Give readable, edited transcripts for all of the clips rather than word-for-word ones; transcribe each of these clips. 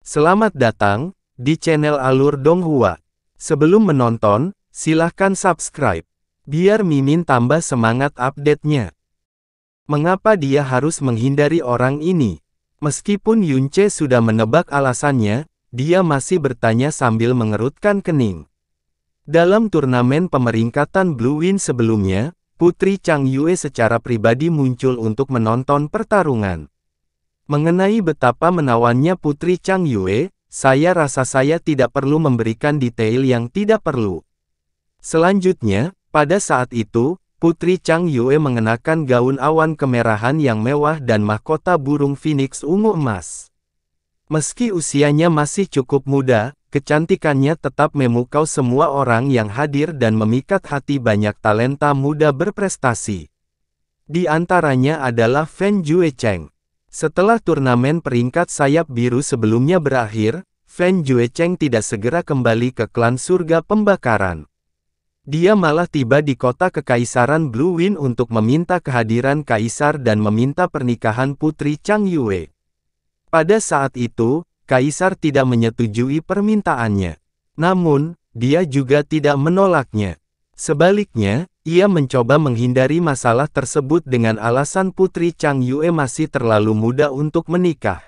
Selamat datang di channel Alur Donghua. Sebelum menonton, silahkan subscribe, biar Mimin tambah semangat update-nya. Mengapa dia harus menghindari orang ini? Meskipun Yunce sudah menebak alasannya, dia masih bertanya sambil mengerutkan kening. Dalam turnamen pemeringkatan Blue Win sebelumnya, Putri Chang Yue secara pribadi muncul untuk menonton pertarungan. Mengenai betapa menawannya Putri Chang Yue, saya rasa saya tidak perlu memberikan detail yang tidak perlu. Selanjutnya, pada saat itu, Putri Chang Yue mengenakan gaun awan kemerahan yang mewah dan mahkota burung phoenix ungu emas. Meski usianya masih cukup muda, kecantikannya tetap memukau semua orang yang hadir dan memikat hati banyak talenta muda berprestasi. Di antaranya adalah Fan Juecheng. Setelah turnamen peringkat sayap biru sebelumnya berakhir, Fan Juecheng tidak segera kembali ke klan surga pembakaran. Dia malah tiba di kota kekaisaran Blue Win untuk meminta kehadiran kaisar dan meminta pernikahan Putri Chang Yue. Pada saat itu, kaisar tidak menyetujui permintaannya. Namun, dia juga tidak menolaknya. Sebaliknya, ia mencoba menghindari masalah tersebut dengan alasan Putri Chang Yue masih terlalu muda untuk menikah.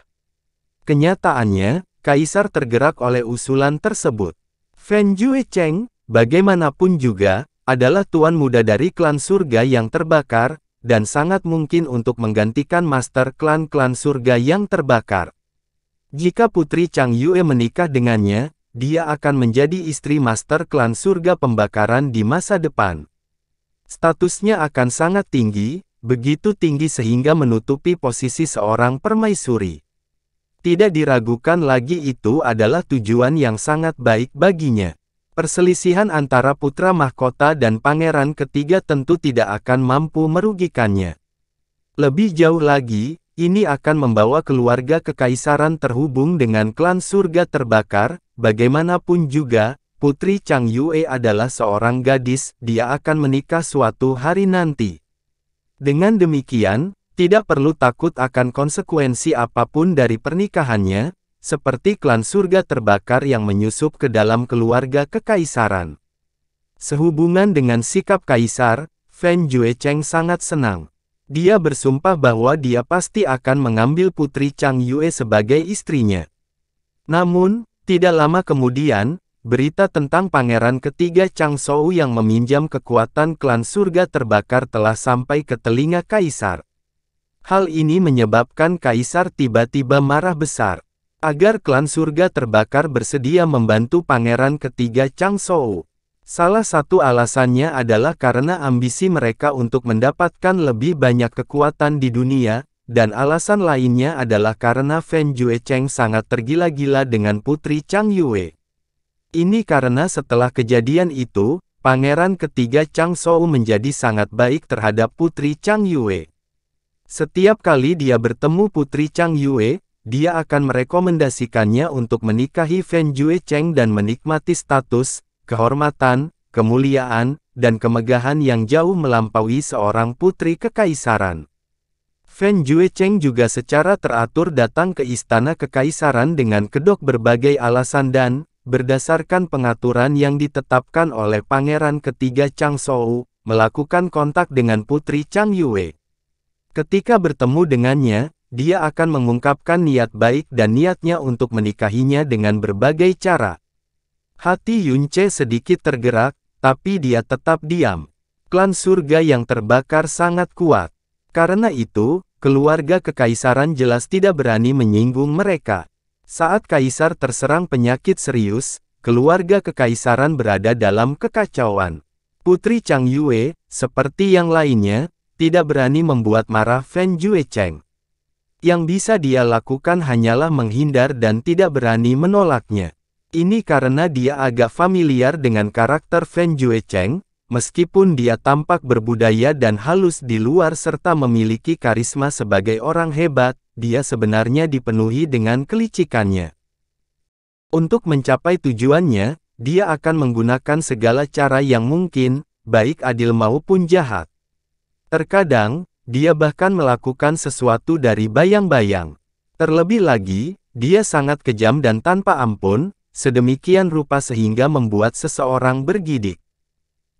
Kenyataannya, kaisar tergerak oleh usulan tersebut. Fan Juecheng, bagaimanapun juga, adalah tuan muda dari klan surga yang terbakar, dan sangat mungkin untuk menggantikan master klan-klan surga yang terbakar. Jika Putri Chang Yue menikah dengannya, dia akan menjadi istri master klan surga pembakaran di masa depan. Statusnya akan sangat tinggi, begitu tinggi sehingga menutupi posisi seorang permaisuri. Tidak diragukan lagi itu adalah tujuan yang sangat baik baginya. Perselisihan antara putra mahkota dan pangeran ketiga tentu tidak akan mampu merugikannya. Lebih jauh lagi, ini akan membawa keluarga kekaisaran terhubung dengan klan surga terbakar. Bagaimanapun juga, Putri Chang Yue adalah seorang gadis, dia akan menikah suatu hari nanti. Dengan demikian, tidak perlu takut akan konsekuensi apapun dari pernikahannya, seperti klan surga terbakar yang menyusup ke dalam keluarga kekaisaran. Sehubungan dengan sikap kaisar, Fan Juecheng sangat senang. Dia bersumpah bahwa dia pasti akan mengambil Putri Chang Yue sebagai istrinya. Namun, tidak lama kemudian, berita tentang pangeran ketiga Chang Shou yang meminjam kekuatan klan surga terbakar telah sampai ke telinga kaisar. Hal ini menyebabkan kaisar tiba-tiba marah besar. Agar klan surga terbakar bersedia membantu pangeran ketiga Chang Shou. Salah satu alasannya adalah karena ambisi mereka untuk mendapatkan lebih banyak kekuatan di dunia, dan alasan lainnya adalah karena Fan Juecheng sangat tergila-gila dengan Putri Chang Yue. Ini karena setelah kejadian itu, pangeran ketiga Chang Shou menjadi sangat baik terhadap Putri Chang Yue. Setiap kali dia bertemu Putri Chang Yue, dia akan merekomendasikannya untuk menikahi Fan Juecheng dan menikmati status, kehormatan, kemuliaan, dan kemegahan yang jauh melampaui seorang putri kekaisaran. Fan Juecheng juga secara teratur datang ke istana kekaisaran dengan kedok berbagai alasan dan, berdasarkan pengaturan yang ditetapkan oleh pangeran ketiga Chang Shou, melakukan kontak dengan Putri Chang Yue. Ketika bertemu dengannya, dia akan mengungkapkan niat baik dan niatnya untuk menikahinya dengan berbagai cara. Hati Yunce sedikit tergerak, tapi dia tetap diam. Klan surga yang terbakar sangat kuat. Karena itu, keluarga kekaisaran jelas tidak berani menyinggung mereka. Saat kaisar terserang penyakit serius, keluarga kekaisaran berada dalam kekacauan. Putri Chang Yue, seperti yang lainnya, tidak berani membuat marah Fan Juecheng. Yang bisa dia lakukan hanyalah menghindar dan tidak berani menolaknya. Ini karena dia agak familiar dengan karakter Fan Juecheng, meskipun dia tampak berbudaya dan halus di luar serta memiliki karisma sebagai orang hebat, dia sebenarnya dipenuhi dengan kelicikannya. Untuk mencapai tujuannya, dia akan menggunakan segala cara yang mungkin, baik adil maupun jahat. Terkadang, dia bahkan melakukan sesuatu dari bayang-bayang. Terlebih lagi, dia sangat kejam dan tanpa ampun, sedemikian rupa sehingga membuat seseorang bergidik.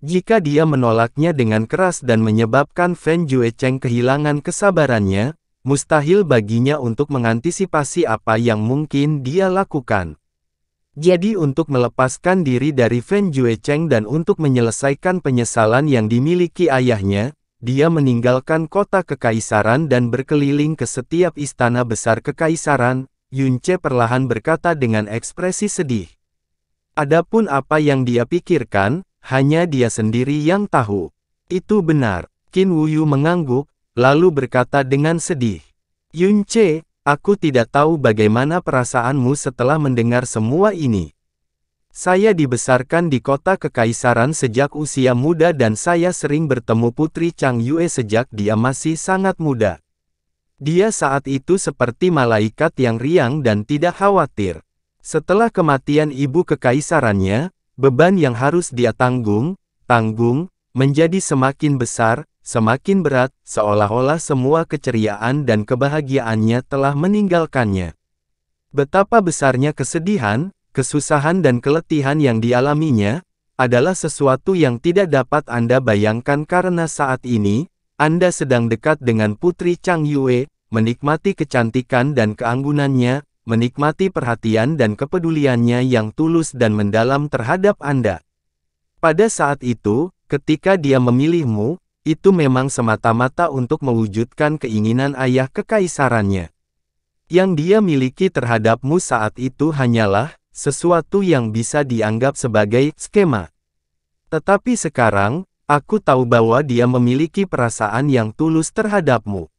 Jika dia menolaknya dengan keras dan menyebabkan Fen Juecheng kehilangan kesabarannya, mustahil baginya untuk mengantisipasi apa yang mungkin dia lakukan. Jadi untuk melepaskan diri dari Fen Juecheng dan untuk menyelesaikan penyesalan yang dimiliki ayahnya, dia meninggalkan kota kekaisaran dan berkeliling ke setiap istana besar kekaisaran. Yunce perlahan berkata dengan ekspresi sedih. Adapun apa yang dia pikirkan, hanya dia sendiri yang tahu. Itu benar. Qin Wuyu mengangguk, lalu berkata dengan sedih. Yunce, aku tidak tahu bagaimana perasaanmu setelah mendengar semua ini. Saya dibesarkan di kota kekaisaran sejak usia muda dan saya sering bertemu Putri Chang Yue sejak dia masih sangat muda. Dia saat itu seperti malaikat yang riang dan tidak khawatir. Setelah kematian ibu kekaisarannya, beban yang harus dia tanggung, menjadi semakin besar, semakin berat, seolah-olah semua keceriaan dan kebahagiaannya telah meninggalkannya. Betapa besarnya kesedihan, kesusahan dan keletihan yang dialaminya, adalah sesuatu yang tidak dapat Anda bayangkan karena saat ini, Anda sedang dekat dengan Putri Chang Yue, menikmati kecantikan dan keanggunannya, menikmati perhatian dan kepeduliannya yang tulus dan mendalam terhadap Anda. Pada saat itu, ketika dia memilihmu, itu memang semata-mata untuk mewujudkan keinginan ayah kekaisarannya. Yang dia miliki terhadapmu saat itu hanyalah sesuatu yang bisa dianggap sebagai skema. Tetapi sekarang, aku tahu bahwa dia memiliki perasaan yang tulus terhadapmu.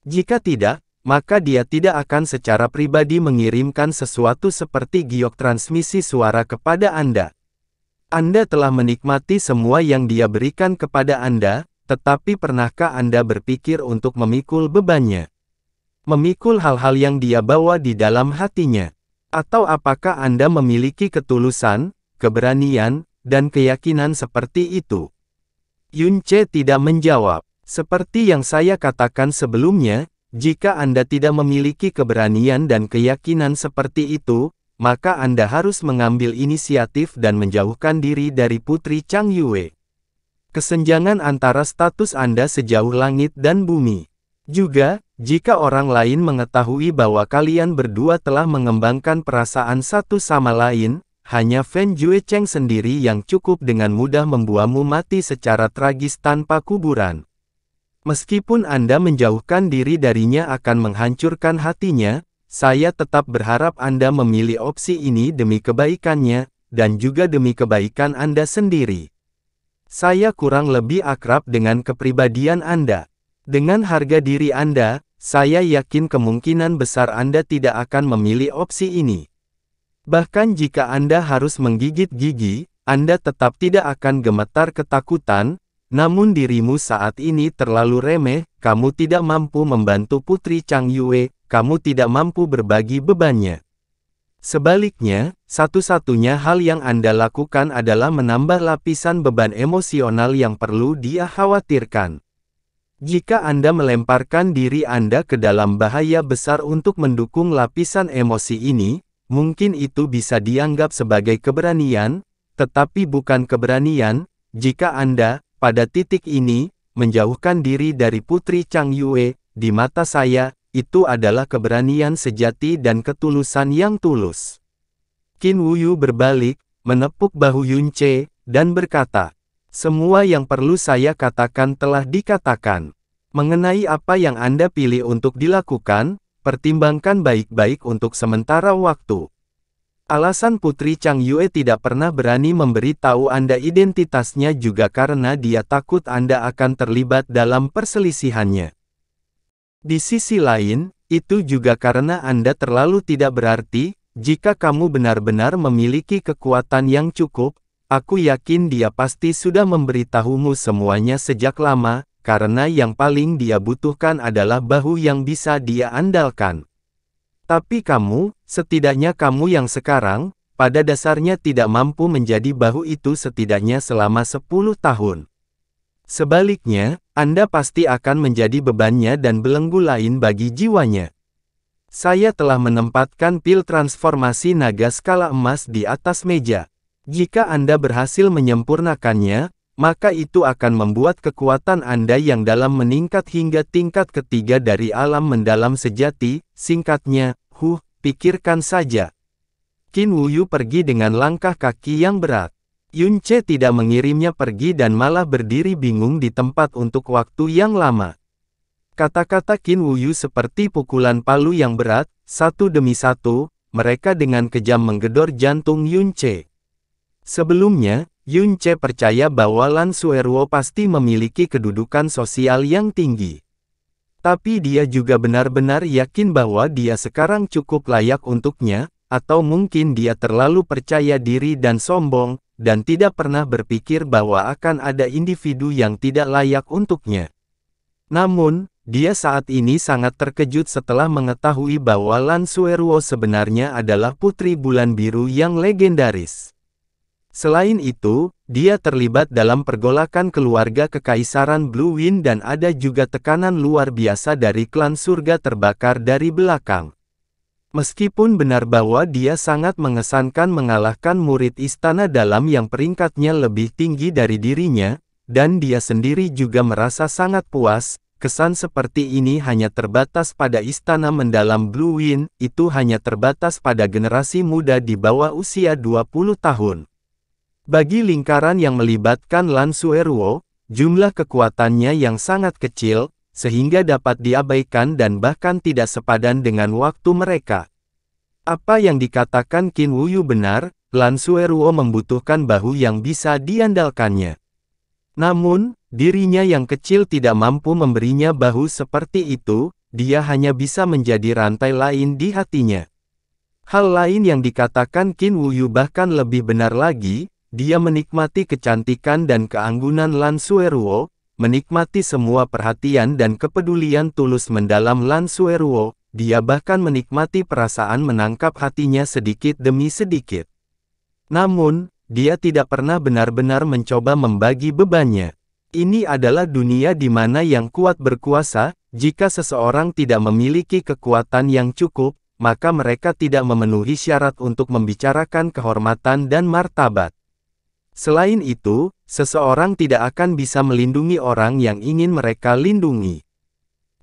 Jika tidak, maka dia tidak akan secara pribadi mengirimkan sesuatu seperti giok transmisi suara kepada Anda. Anda telah menikmati semua yang dia berikan kepada Anda, tetapi pernahkah Anda berpikir untuk memikul bebannya? Memikul hal-hal yang dia bawa di dalam hatinya? Atau apakah Anda memiliki ketulusan, keberanian, dan keyakinan seperti itu? Yunce tidak menjawab. Seperti yang saya katakan sebelumnya, jika Anda tidak memiliki keberanian dan keyakinan seperti itu, maka Anda harus mengambil inisiatif dan menjauhkan diri dari Putri Chang Yue. Kesenjangan antara status Anda sejauh langit dan bumi. Juga, jika orang lain mengetahui bahwa kalian berdua telah mengembangkan perasaan satu sama lain, hanya Fen Juecheng sendiri yang cukup dengan mudah membuatmu mati secara tragis tanpa kuburan. Meskipun Anda menjauhkan diri darinya akan menghancurkan hatinya, saya tetap berharap Anda memilih opsi ini demi kebaikannya, dan juga demi kebaikan Anda sendiri. Saya kurang lebih akrab dengan kepribadian Anda. Dengan harga diri Anda, saya yakin kemungkinan besar Anda tidak akan memilih opsi ini. Bahkan jika Anda harus menggigit gigi, Anda tetap tidak akan gemetar ketakutan. Namun dirimu saat ini terlalu remeh, kamu tidak mampu membantu Putri Chang Yue, kamu tidak mampu berbagi bebannya. Sebaliknya, satu-satunya hal yang Anda lakukan adalah menambah lapisan beban emosional yang perlu dia khawatirkan. Jika Anda melemparkan diri Anda ke dalam bahaya besar untuk mendukung lapisan emosi ini, mungkin itu bisa dianggap sebagai keberanian, tetapi bukan keberanian, jika Anda, pada titik ini, menjauhkan diri dari Putri Chang Yue, di mata saya, itu adalah keberanian sejati dan ketulusan yang tulus. Qin Wuyu berbalik, menepuk bahu Yunce, dan berkata, semua yang perlu saya katakan telah dikatakan. Mengenai apa yang Anda pilih untuk dilakukan, pertimbangkan baik-baik untuk sementara waktu. Alasan Putri Chang Yue tidak pernah berani memberitahu Anda identitasnya juga karena dia takut Anda akan terlibat dalam perselisihannya. Di sisi lain, itu juga karena Anda terlalu tidak berarti. Jika kamu benar-benar memiliki kekuatan yang cukup, aku yakin dia pasti sudah memberitahumu semuanya sejak lama, karena yang paling dia butuhkan adalah bahu yang bisa dia andalkan. Tapi kamu, setidaknya kamu yang sekarang, pada dasarnya tidak mampu menjadi bahu itu setidaknya selama 10 tahun. Sebaliknya, Anda pasti akan menjadi bebannya dan belenggu lain bagi jiwanya. Saya telah menempatkan pil transformasi naga skala emas di atas meja. Jika Anda berhasil menyempurnakannya, maka itu akan membuat kekuatan Anda yang dalam meningkat hingga tingkat ketiga dari alam mendalam sejati. Singkatnya, pikirkan saja. Qin Wuyu pergi dengan langkah kaki yang berat. Yunce tidak mengirimnya pergi dan malah berdiri bingung di tempat untuk waktu yang lama. Kata-kata Qin Wuyu seperti pukulan palu yang berat, satu demi satu, mereka dengan kejam menggedor jantung Yunce. Sebelumnya, Yunce percaya bahwa Lan Suerwo pasti memiliki kedudukan sosial yang tinggi. Tapi dia juga benar-benar yakin bahwa dia sekarang cukup layak untuknya, atau mungkin dia terlalu percaya diri dan sombong, dan tidak pernah berpikir bahwa akan ada individu yang tidak layak untuknya. Namun, dia saat ini sangat terkejut setelah mengetahui bahwa Lan Suerwo sebenarnya adalah putri bulan biru yang legendaris. Selain itu, dia terlibat dalam pergolakan keluarga kekaisaran Blue Wind dan ada juga tekanan luar biasa dari klan surga terbakar dari belakang. Meskipun benar bahwa dia sangat mengesankan mengalahkan murid istana dalam yang peringkatnya lebih tinggi dari dirinya, dan dia sendiri juga merasa sangat puas, kesan seperti ini hanya terbatas pada istana mendalam Blue Wind, itu hanya terbatas pada generasi muda di bawah usia 20 tahun. Bagi lingkaran yang melibatkan Lan Suerwo, jumlah kekuatannya yang sangat kecil, sehingga dapat diabaikan dan bahkan tidak sepadan dengan waktu mereka. Apa yang dikatakan Qin Wuyu benar, Lan Suerwo membutuhkan bahu yang bisa diandalkannya. Namun, dirinya yang kecil tidak mampu memberinya bahu seperti itu, dia hanya bisa menjadi rantai lain di hatinya. Hal lain yang dikatakan Qin Wuyu bahkan lebih benar lagi, dia menikmati kecantikan dan keanggunan Lan Suerwo, menikmati semua perhatian dan kepedulian tulus mendalam Lan Suerwo, dia bahkan menikmati perasaan menangkap hatinya sedikit demi sedikit. Namun, dia tidak pernah benar-benar mencoba membagi bebannya. Ini adalah dunia di mana yang kuat berkuasa, jika seseorang tidak memiliki kekuatan yang cukup, maka mereka tidak memenuhi syarat untuk membicarakan kehormatan dan martabat. Selain itu, seseorang tidak akan bisa melindungi orang yang ingin mereka lindungi.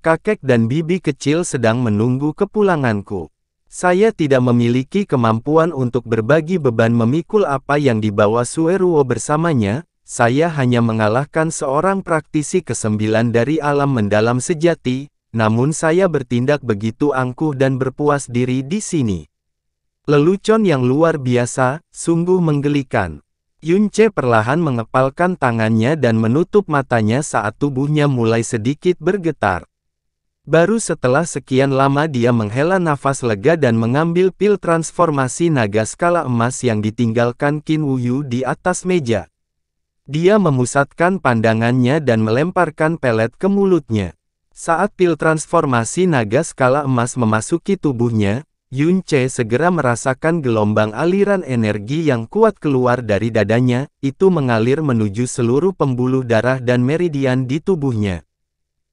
Kakek dan bibi kecil sedang menunggu kepulanganku. Saya tidak memiliki kemampuan untuk berbagi beban memikul apa yang dibawa Suerwo bersamanya, saya hanya mengalahkan seorang praktisi ke-9 dari alam mendalam sejati, namun saya bertindak begitu angkuh dan berpuas diri di sini. Lelucon yang luar biasa, sungguh menggelikan. Yunce perlahan mengepalkan tangannya dan menutup matanya saat tubuhnya mulai sedikit bergetar. Baru setelah sekian lama dia menghela nafas lega dan mengambil pil transformasi naga skala emas yang ditinggalkan Qin Wuyu di atas meja. Dia memusatkan pandangannya dan melemparkan pelet ke mulutnya. Saat pil transformasi naga skala emas memasuki tubuhnya, Yunce segera merasakan gelombang aliran energi yang kuat keluar dari dadanya, itu mengalir menuju seluruh pembuluh darah dan meridian di tubuhnya.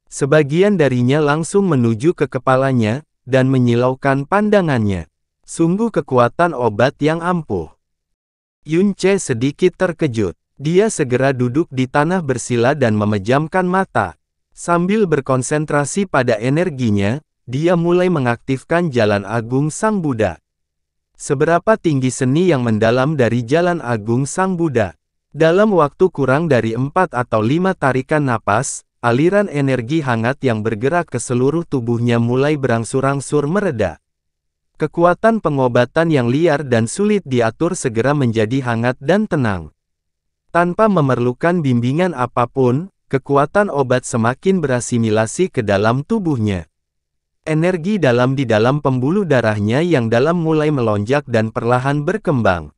Sebagian darinya langsung menuju ke kepalanya, dan menyilaukan pandangannya. Sungguh kekuatan obat yang ampuh. Yunce sedikit terkejut. Dia segera duduk di tanah bersila dan memejamkan mata. Sambil berkonsentrasi pada energinya, dia mulai mengaktifkan Jalan Agung Sang Buddha. Seberapa tinggi seni yang mendalam dari Jalan Agung Sang Buddha? Dalam waktu kurang dari 4 atau 5 tarikan napas, aliran energi hangat yang bergerak ke seluruh tubuhnya mulai berangsur-angsur mereda. Kekuatan pengobatan yang liar dan sulit diatur segera menjadi hangat dan tenang. Tanpa memerlukan bimbingan apapun, kekuatan obat semakin berasimilasi ke dalam tubuhnya. Energi dalam di dalam pembuluh darahnya yang dalam mulai melonjak dan perlahan berkembang.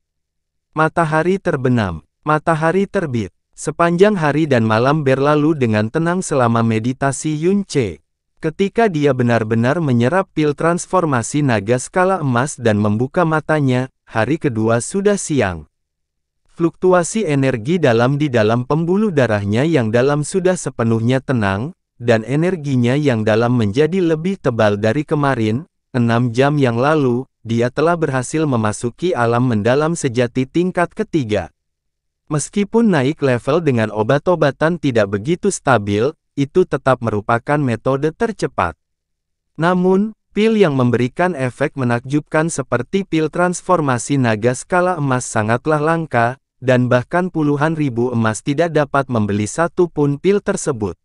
Matahari terbenam, matahari terbit. Sepanjang hari dan malam berlalu dengan tenang selama meditasi Yunce. Ketika dia benar-benar menyerap pil transformasi naga skala emas dan membuka matanya, hari kedua sudah siang. Fluktuasi energi dalam di dalam pembuluh darahnya yang dalam sudah sepenuhnya tenang, dan energinya yang dalam menjadi lebih tebal dari kemarin, 6 jam yang lalu, dia telah berhasil memasuki alam mendalam sejati tingkat ketiga. Meskipun naik level dengan obat-obatan tidak begitu stabil, itu tetap merupakan metode tercepat. Namun, pil yang memberikan efek menakjubkan seperti pil transformasi naga skala emas sangatlah langka, dan bahkan puluhan ribu emas tidak dapat membeli satu pun pil tersebut.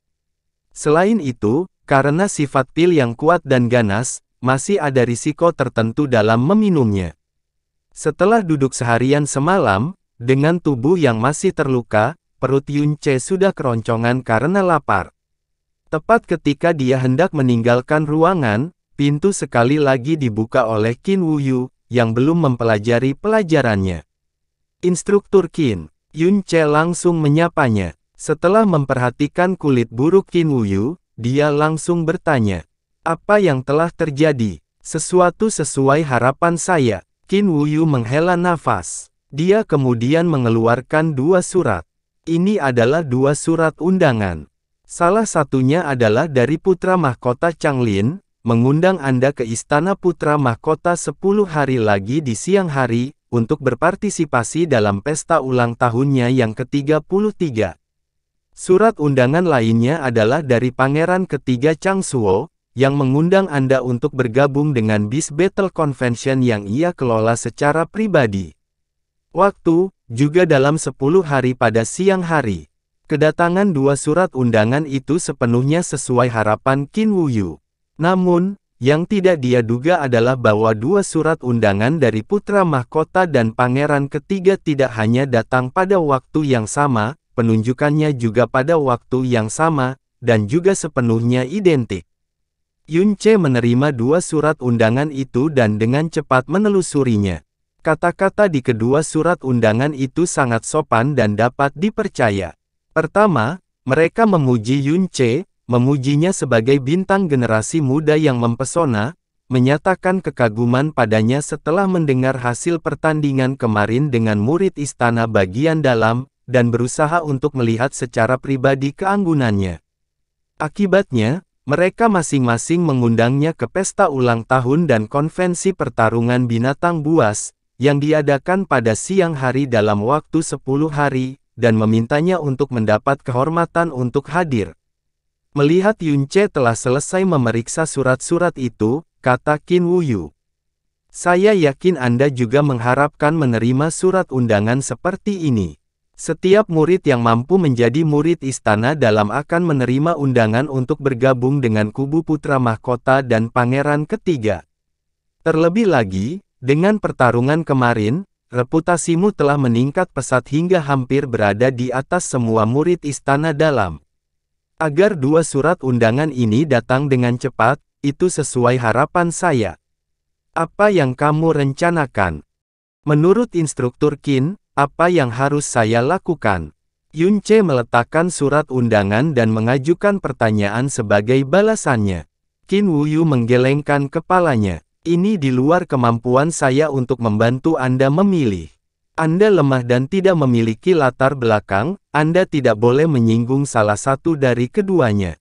Selain itu, karena sifat pil yang kuat dan ganas, masih ada risiko tertentu dalam meminumnya. Setelah duduk seharian semalam, dengan tubuh yang masih terluka, perut Yun Ce sudah keroncongan karena lapar. Tepat ketika dia hendak meninggalkan ruangan, pintu sekali lagi dibuka oleh Qin Wuyu, yang belum mempelajari pelajarannya. Instruktur Qin, Yun Ce langsung menyapanya. Setelah memperhatikan kulit buruk Qin Wuyu, dia langsung bertanya, "Apa yang telah terjadi?" "Sesuatu sesuai harapan saya." Qin Wuyu menghela nafas. Dia kemudian mengeluarkan 2 surat. Ini adalah 2 surat undangan. Salah satunya adalah dari Putra Mahkota Changlin, mengundang Anda ke Istana Putra Mahkota 10 hari lagi di siang hari, untuk berpartisipasi dalam pesta ulang tahunnya yang ke-33. Surat undangan lainnya adalah dari Pangeran ketiga Changsuo, yang mengundang Anda untuk bergabung dengan Beast Battle Convention yang ia kelola secara pribadi. Waktu, juga dalam 10 hari pada siang hari. Kedatangan 2 surat undangan itu sepenuhnya sesuai harapan Qin Wuyu. Namun, yang tidak dia duga adalah bahwa 2 surat undangan dari Putra Mahkota dan Pangeran ketiga tidak hanya datang pada waktu yang sama, penunjukannya juga pada waktu yang sama, dan juga sepenuhnya identik. Yun Ce menerima 2 surat undangan itu dan dengan cepat menelusurinya. Kata-kata di kedua surat undangan itu sangat sopan dan dapat dipercaya. Pertama, mereka memuji Yun Ce, memujinya sebagai bintang generasi muda yang mempesona, menyatakan kekaguman padanya setelah mendengar hasil pertandingan kemarin dengan murid istana bagian dalam, dan berusaha untuk melihat secara pribadi keanggunannya. Akibatnya, mereka masing-masing mengundangnya ke pesta ulang tahun dan konvensi pertarungan binatang buas, yang diadakan pada siang hari dalam waktu 10 hari, dan memintanya untuk mendapat kehormatan untuk hadir. Melihat Yun Ce telah selesai memeriksa surat-surat itu, kata Qin Wuyu. "Saya yakin Anda juga mengharapkan menerima surat undangan seperti ini. Setiap murid yang mampu menjadi murid istana dalam akan menerima undangan untuk bergabung dengan kubu Putra Mahkota dan Pangeran ketiga. Terlebih lagi, dengan pertarungan kemarin, reputasimu telah meningkat pesat hingga hampir berada di atas semua murid istana dalam. Agar 2 surat undangan ini datang dengan cepat, itu sesuai harapan saya. Apa yang kamu rencanakan?" Menurut instruktur Qin, apa yang harus saya lakukan? Yun Ce meletakkan surat undangan dan mengajukan pertanyaan sebagai balasannya. Qin Wuyu menggelengkan kepalanya. "Ini di luar kemampuan saya untuk membantu Anda memilih. Anda lemah dan tidak memiliki latar belakang, Anda tidak boleh menyinggung salah satu dari keduanya.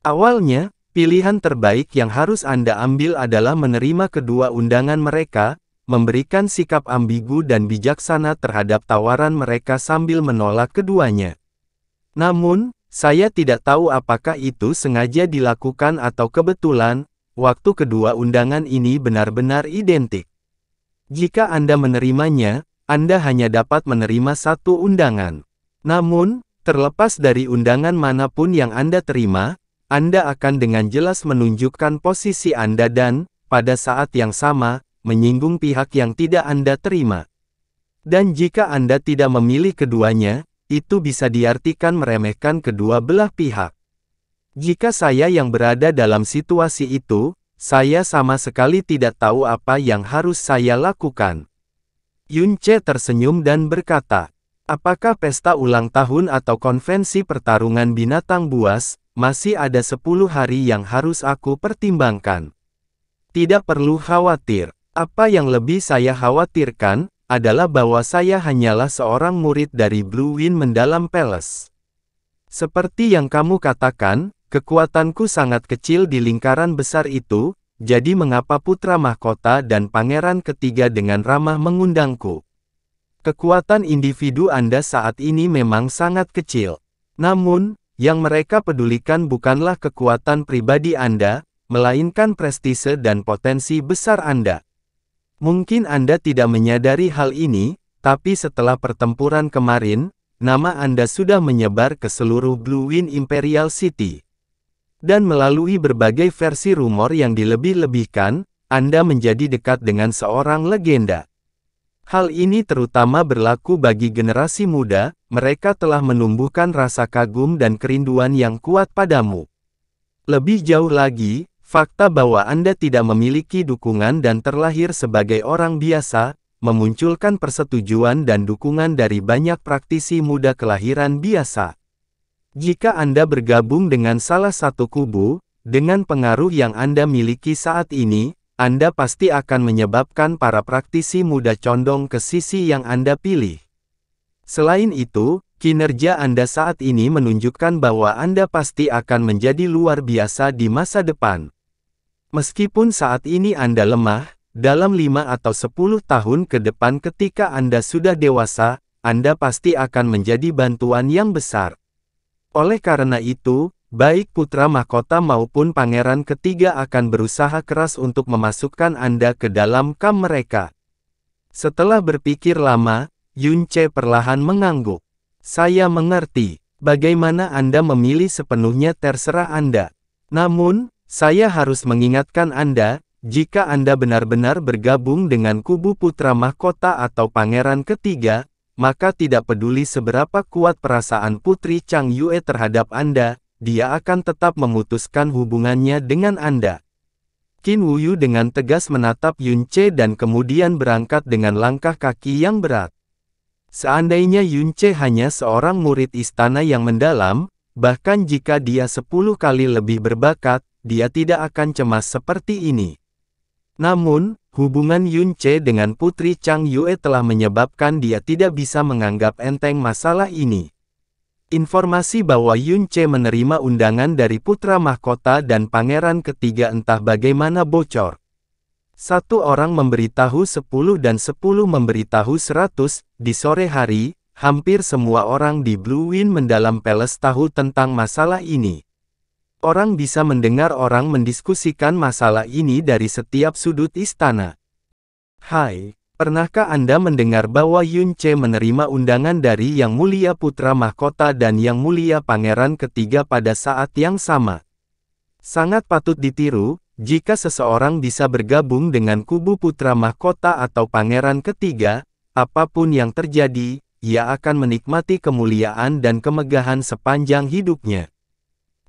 Awalnya, pilihan terbaik yang harus Anda ambil adalah menerima kedua undangan mereka, memberikan sikap ambigu dan bijaksana terhadap tawaran mereka sambil menolak keduanya. Namun, saya tidak tahu apakah itu sengaja dilakukan atau kebetulan, waktu kedua undangan ini benar-benar identik. Jika Anda menerimanya, Anda hanya dapat menerima 1 undangan. Namun, terlepas dari undangan manapun yang Anda terima, Anda akan dengan jelas menunjukkan posisi Anda dan, pada saat yang sama, menyinggung pihak yang tidak Anda terima. Dan jika Anda tidak memilih keduanya, itu bisa diartikan meremehkan kedua belah pihak. Jika saya yang berada dalam situasi itu, saya sama sekali tidak tahu apa yang harus saya lakukan." Yun Ce tersenyum dan berkata, "Apakah pesta ulang tahun atau konvensi pertarungan binatang buas, masih ada 10 hari yang harus aku pertimbangkan? Tidak perlu khawatir. Apa yang lebih saya khawatirkan, adalah bahwa saya hanyalah seorang murid dari Blue Wind Mendalam Palace. Seperti yang kamu katakan, kekuatanku sangat kecil di lingkaran besar itu, jadi mengapa putra mahkota dan pangeran ketiga dengan ramah mengundangku? Kekuatan individu Anda saat ini memang sangat kecil. Namun, yang mereka pedulikan bukanlah kekuatan pribadi Anda, melainkan prestise dan potensi besar Anda. Mungkin Anda tidak menyadari hal ini, tapi setelah pertempuran kemarin, nama Anda sudah menyebar ke seluruh Blue Wind Imperial City. Dan melalui berbagai versi rumor yang dilebih-lebihkan, Anda menjadi dekat dengan seorang legenda. Hal ini terutama berlaku bagi generasi muda, mereka telah menumbuhkan rasa kagum dan kerinduan yang kuat padamu. Lebih jauh lagi, fakta bahwa Anda tidak memiliki dukungan dan terlahir sebagai orang biasa, memunculkan persetujuan dan dukungan dari banyak praktisi muda kelahiran biasa. Jika Anda bergabung dengan salah satu kubu, dengan pengaruh yang Anda miliki saat ini, Anda pasti akan menyebabkan para praktisi muda condong ke sisi yang Anda pilih. Selain itu, kinerja Anda saat ini menunjukkan bahwa Anda pasti akan menjadi luar biasa di masa depan. Meskipun saat ini Anda lemah, dalam 5 atau 10 tahun ke depan ketika Anda sudah dewasa, Anda pasti akan menjadi bantuan yang besar. Oleh karena itu, baik putra mahkota maupun pangeran ketiga akan berusaha keras untuk memasukkan Anda ke dalam kam mereka. Setelah berpikir lama, Yunce perlahan mengangguk. Saya mengerti, bagaimana Anda memilih sepenuhnya terserah Anda. Namun, saya harus mengingatkan Anda, jika Anda benar-benar bergabung dengan kubu putra mahkota atau pangeran ketiga, maka tidak peduli seberapa kuat perasaan Putri Chang Yue terhadap Anda, dia akan tetap memutuskan hubungannya dengan Anda. Qin Wuyu dengan tegas menatap Yunce dan kemudian berangkat dengan langkah kaki yang berat. Seandainya Yunce hanya seorang murid istana yang mendalam, bahkan jika dia 10 kali lebih berbakat, dia tidak akan cemas seperti ini. Namun, hubungan Yunce dengan Putri Chang Yue telah menyebabkan dia tidak bisa menganggap enteng masalah ini. Informasi bahwa Yunce menerima undangan dari putra mahkota dan pangeran ketiga entah bagaimana bocor. Satu orang memberitahu 10 dan 10 memberitahu 100, di sore hari, hampir semua orang di Blue Wind Mendalam Palace tahu tentang masalah ini. Orang bisa mendengar orang mendiskusikan masalah ini dari setiap sudut istana. Hai. Pernahkah Anda mendengar bahwa Yunce menerima undangan dari Yang Mulia Putra Mahkota dan Yang Mulia Pangeran Ketiga pada saat yang sama? Sangat patut ditiru, jika seseorang bisa bergabung dengan kubu Putra Mahkota atau Pangeran Ketiga, apapun yang terjadi, ia akan menikmati kemuliaan dan kemegahan sepanjang hidupnya.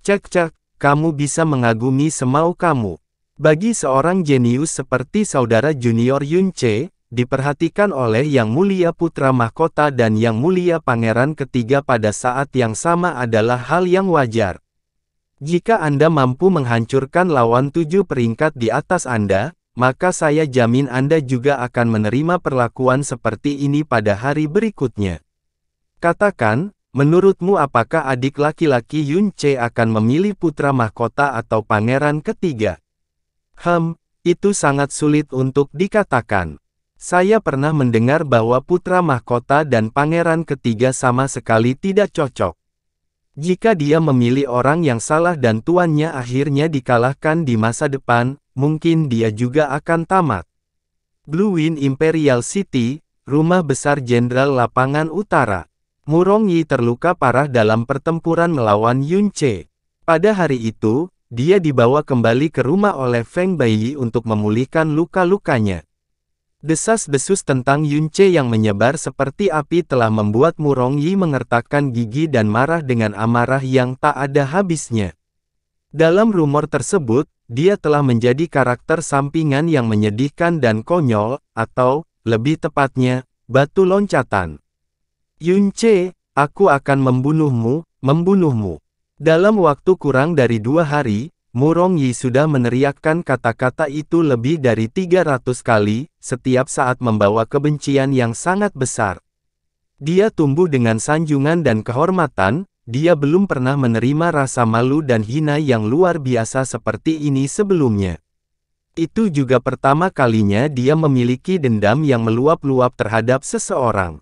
Cek, kamu bisa mengagumi semau kamu. Bagi seorang jenius seperti saudara junior Yunce, diperhatikan oleh Yang Mulia Putra Mahkota dan Yang Mulia Pangeran Ketiga pada saat yang sama adalah hal yang wajar. Jika Anda mampu menghancurkan lawan 7 peringkat di atas Anda, maka saya jamin Anda juga akan menerima perlakuan seperti ini pada hari berikutnya. Katakan, menurutmu apakah adik laki-laki Yunce akan memilih putra mahkota atau pangeran ketiga? Itu sangat sulit untuk dikatakan. Saya pernah mendengar bahwa putra mahkota dan pangeran ketiga sama sekali tidak cocok. Jika dia memilih orang yang salah dan tuannya akhirnya dikalahkan di masa depan, mungkin dia juga akan tamat. Blue Wind Imperial City, rumah besar Jenderal Lapangan Utara. Murong Yi terluka parah dalam pertempuran melawan Yunce. Pada hari itu, dia dibawa kembali ke rumah oleh Feng Baiyi untuk memulihkan luka-lukanya. Desas-desus tentang Yunce yang menyebar seperti api telah membuat Murong Yi mengertakkan gigi dan marah dengan amarah yang tak ada habisnya. Dalam rumor tersebut, dia telah menjadi karakter sampingan yang menyedihkan dan konyol, atau, lebih tepatnya, batu loncatan. Yunce, aku akan membunuhmu. Dalam waktu kurang dari 2 hari, Murong Yi sudah meneriakkan kata-kata itu lebih dari 300 kali, setiap saat membawa kebencian yang sangat besar. Dia tumbuh dengan sanjungan dan kehormatan, dia belum pernah menerima rasa malu dan hina yang luar biasa seperti ini sebelumnya. Itu juga pertama kalinya dia memiliki dendam yang meluap-luap terhadap seseorang.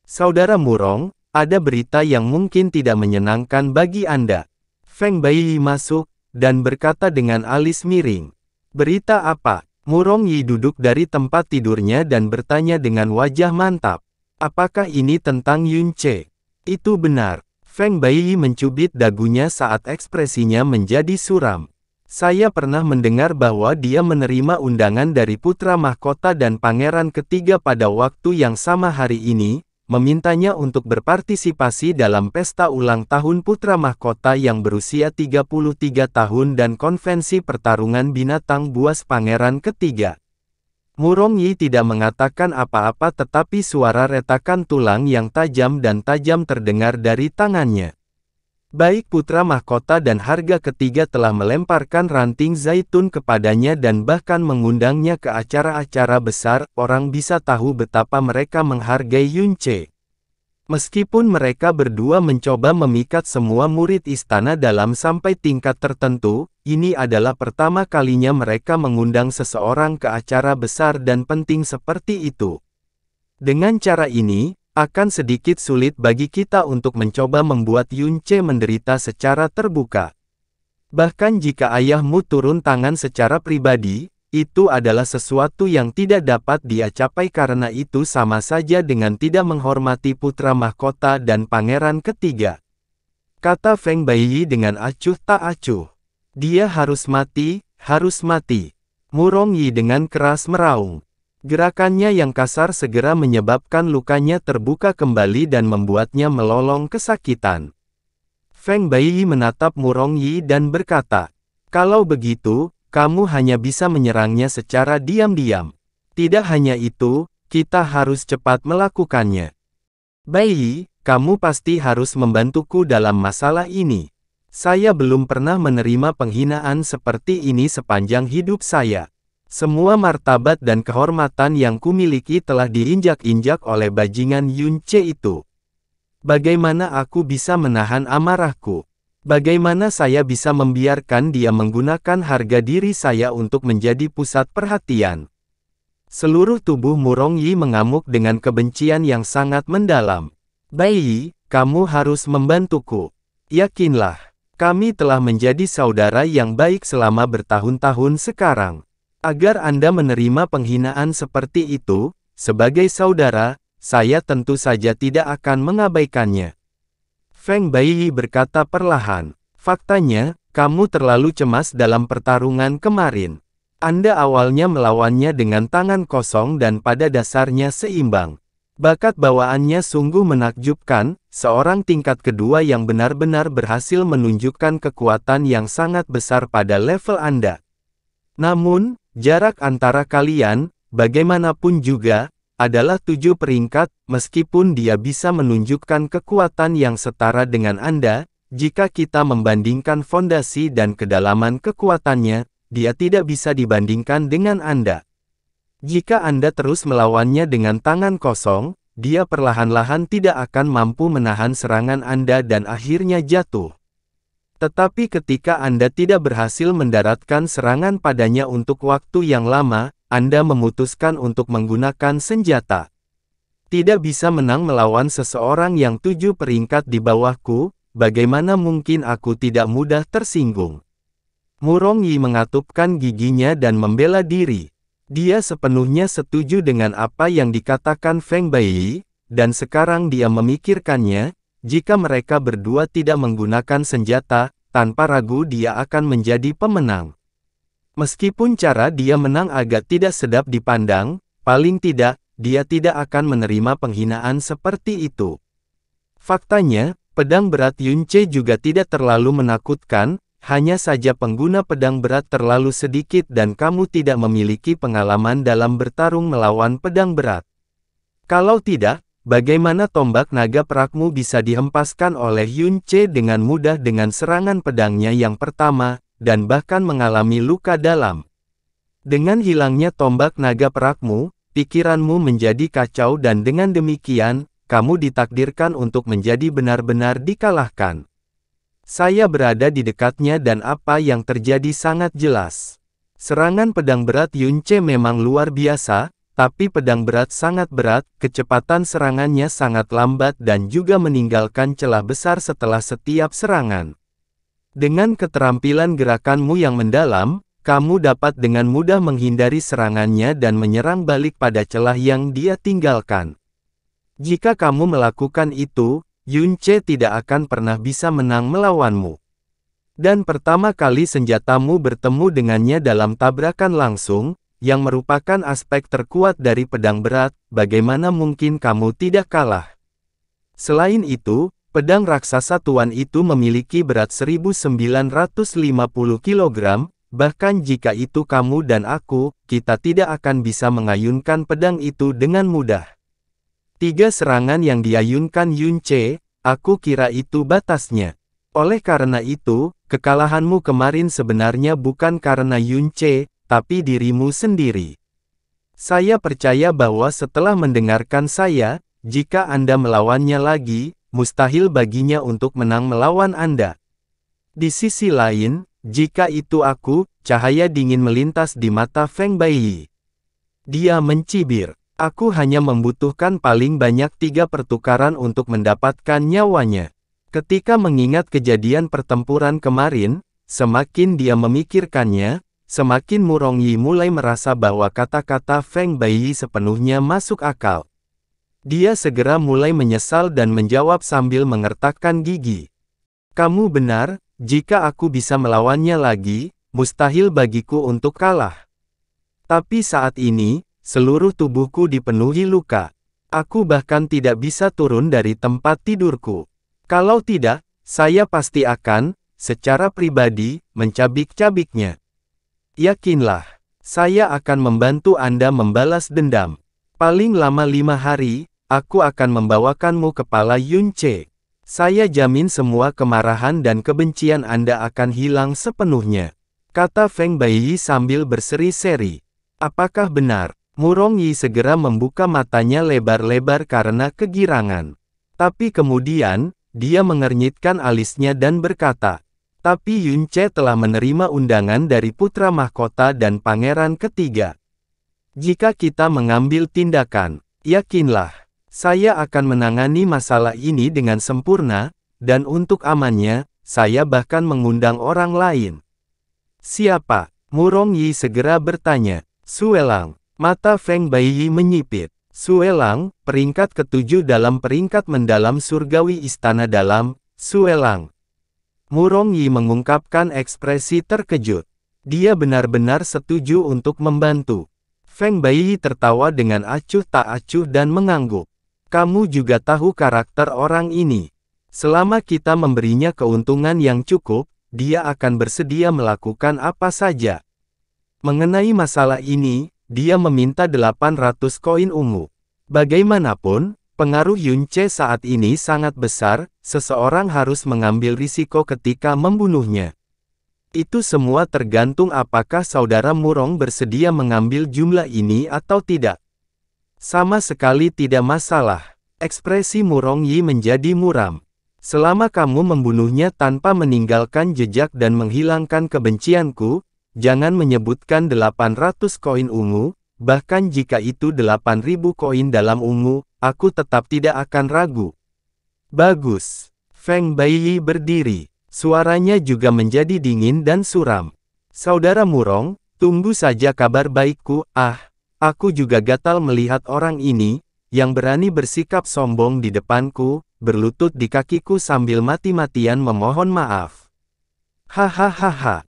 Saudara Murong, ada berita yang mungkin tidak menyenangkan bagi Anda. Feng Baiyi masuk, dan berkata dengan alis miring. Berita apa? Murong Yi duduk dari tempat tidurnya dan bertanya dengan wajah mantap. Apakah ini tentang Yun Ce? Itu benar. Feng Baiyi mencubit dagunya saat ekspresinya menjadi suram. Saya pernah mendengar bahwa dia menerima undangan dari putra mahkota dan pangeran ketiga pada waktu yang sama hari ini, memintanya untuk berpartisipasi dalam pesta ulang tahun putra mahkota yang berusia 33 tahun dan konvensi pertarungan binatang buas pangeran ketiga. Murong Yi tidak mengatakan apa-apa tetapi suara retakan tulang yang tajam dan tajam terdengar dari tangannya. Baik putra mahkota dan harga ketiga telah melemparkan ranting zaitun kepadanya dan bahkan mengundangnya ke acara-acara besar, orang bisa tahu betapa mereka menghargai Yun Ce. Meskipun mereka berdua mencoba memikat semua murid istana dalam sampai tingkat tertentu, ini adalah pertama kalinya mereka mengundang seseorang ke acara besar dan penting seperti itu. Dengan cara ini, akan sedikit sulit bagi kita untuk mencoba membuat Yun Ce menderita secara terbuka. Bahkan jika ayahmu turun tangan secara pribadi, itu adalah sesuatu yang tidak dapat dia capai karena itu sama saja dengan tidak menghormati putra mahkota dan pangeran ketiga. Kata Feng Baiyi dengan acuh tak acuh. Dia harus mati, harus mati. Murong Yi dengan keras meraung. Gerakannya yang kasar segera menyebabkan lukanya terbuka kembali dan membuatnya melolong kesakitan. Feng Baiyi menatap Murong Yi dan berkata, "Kalau begitu, kamu hanya bisa menyerangnya secara diam-diam. Tidak hanya itu, kita harus cepat melakukannya. Baiyi, kamu pasti harus membantuku dalam masalah ini. Saya belum pernah menerima penghinaan seperti ini sepanjang hidup saya. Semua martabat dan kehormatan yang kumiliki telah diinjak-injak oleh bajingan Yun Ce itu. Bagaimana aku bisa menahan amarahku? Bagaimana saya bisa membiarkan dia menggunakan harga diri saya untuk menjadi pusat perhatian?" Seluruh tubuh Murong Yi mengamuk dengan kebencian yang sangat mendalam. "Baiyi, kamu harus membantuku. Yakinlah, kami telah menjadi saudara yang baik selama bertahun-tahun sekarang. Agar Anda menerima penghinaan seperti itu, sebagai saudara, saya tentu saja tidak akan mengabaikannya." Feng Baiyi berkata perlahan, "Faktanya, kamu terlalu cemas dalam pertarungan kemarin. Anda awalnya melawannya dengan tangan kosong dan pada dasarnya seimbang. Bakat bawaannya sungguh menakjubkan, seorang tingkat kedua yang benar-benar berhasil menunjukkan kekuatan yang sangat besar pada level Anda. Namun, jarak antara kalian, bagaimanapun juga, adalah 7 peringkat, meskipun dia bisa menunjukkan kekuatan yang setara dengan Anda, jika kita membandingkan fondasi dan kedalaman kekuatannya, dia tidak bisa dibandingkan dengan Anda. Jika Anda terus melawannya dengan tangan kosong, dia perlahan-lahan tidak akan mampu menahan serangan Anda dan akhirnya jatuh. Tetapi ketika Anda tidak berhasil mendaratkan serangan padanya untuk waktu yang lama, Anda memutuskan untuk menggunakan senjata. Tidak bisa menang melawan seseorang yang 7 peringkat di bawahku, bagaimana mungkin aku tidak mudah tersinggung?" Murong Yi mengatupkan giginya dan membela diri. Dia sepenuhnya setuju dengan apa yang dikatakan Feng Baiyi, dan sekarang dia memikirkannya. Jika mereka berdua tidak menggunakan senjata, tanpa ragu dia akan menjadi pemenang. Meskipun cara dia menang agak tidak sedap dipandang, paling tidak, dia tidak akan menerima penghinaan seperti itu. Faktanya, pedang berat Yun Ce juga tidak terlalu menakutkan, hanya saja pengguna pedang berat terlalu sedikit dan kamu tidak memiliki pengalaman dalam bertarung melawan pedang berat. Kalau tidak, bagaimana tombak naga perakmu bisa dihempaskan oleh Yun Ce dengan mudah dengan serangan pedangnya yang pertama, dan bahkan mengalami luka dalam? Dengan hilangnya tombak naga perakmu, pikiranmu menjadi kacau dan dengan demikian, kamu ditakdirkan untuk menjadi benar-benar dikalahkan. Saya berada di dekatnya dan apa yang terjadi sangat jelas. Serangan pedang berat Yunce memang luar biasa, tapi pedang berat sangat berat, kecepatan serangannya sangat lambat dan juga meninggalkan celah besar setelah setiap serangan. Dengan keterampilan gerakanmu yang mendalam, kamu dapat dengan mudah menghindari serangannya dan menyerang balik pada celah yang dia tinggalkan. Jika kamu melakukan itu, Yunce tidak akan pernah bisa menang melawanmu. Dan pertama kali senjatamu bertemu dengannya dalam tabrakan langsung, yang merupakan aspek terkuat dari pedang berat, bagaimana mungkin kamu tidak kalah? Selain itu, pedang raksasa tuan itu memiliki berat 1950 kg, bahkan jika itu kamu dan aku, kita tidak akan bisa mengayunkan pedang itu dengan mudah. 3 serangan yang diayunkan Yunce, aku kira itu batasnya. Oleh karena itu, kekalahanmu kemarin sebenarnya bukan karena Yunce, tapi dirimu sendiri. Saya percaya bahwa setelah mendengarkan saya, jika Anda melawannya lagi, mustahil baginya untuk menang melawan Anda. Di sisi lain, jika itu aku, cahaya dingin melintas di mata Feng Baiyi. Dia mencibir. Aku hanya membutuhkan paling banyak 3 pertukaran untuk mendapatkan nyawanya. Ketika mengingat kejadian pertempuran kemarin, semakin dia memikirkannya, semakin Murong Yi mulai merasa bahwa kata-kata Feng Baiyi sepenuhnya masuk akal. Dia segera mulai menyesal dan menjawab sambil mengertakkan gigi. Kamu benar, jika aku bisa melawannya lagi, mustahil bagiku untuk kalah. Tapi saat ini, seluruh tubuhku dipenuhi luka. Aku bahkan tidak bisa turun dari tempat tidurku. Kalau tidak, saya pasti akan, secara pribadi, mencabik-cabiknya. Yakinlah, saya akan membantu Anda membalas dendam. Paling lama 5 hari, aku akan membawakanmu kepala Yunce. Saya jamin semua kemarahan dan kebencian Anda akan hilang sepenuhnya. Kata Feng Baiyi sambil berseri-seri. Apakah benar? Murong Yi segera membuka matanya lebar-lebar karena kegirangan. Tapi kemudian, dia mengernyitkan alisnya dan berkata, tapi Yunce telah menerima undangan dari putra mahkota dan pangeran ketiga. Jika kita mengambil tindakan, yakinlah, saya akan menangani masalah ini dengan sempurna, dan untuk amannya, saya bahkan mengundang orang lain. Siapa? Murong Yi segera bertanya. Suelang. Mata Feng Baiyi menyipit. Suelang, peringkat ke-7 dalam peringkat mendalam surgawi istana dalam, Suelang. Murong Yi mengungkapkan ekspresi terkejut. Dia benar-benar setuju untuk membantu. Feng Baiyi tertawa dengan acuh tak acuh dan mengangguk. Kamu juga tahu karakter orang ini. Selama kita memberinya keuntungan yang cukup, dia akan bersedia melakukan apa saja. Mengenai masalah ini, dia meminta 800 koin ungu. Bagaimanapun, pengaruh Yunce saat ini sangat besar, seseorang harus mengambil risiko ketika membunuhnya. Itu semua tergantung apakah saudara Murong bersedia mengambil jumlah ini atau tidak. Sama sekali tidak masalah. Ekspresi Murong Yi menjadi muram. Selama kamu membunuhnya tanpa meninggalkan jejak dan menghilangkan kebencianku, jangan menyebutkan 800 koin ungu, bahkan jika itu 8.000 koin dalam ungu, aku tetap tidak akan ragu. Bagus. Feng Baiyi berdiri. Suaranya juga menjadi dingin dan suram. Saudara Murong, tunggu saja kabar baikku. Aku juga gatal melihat orang ini, yang berani bersikap sombong di depanku, berlutut di kakiku sambil mati-matian memohon maaf. Hahaha.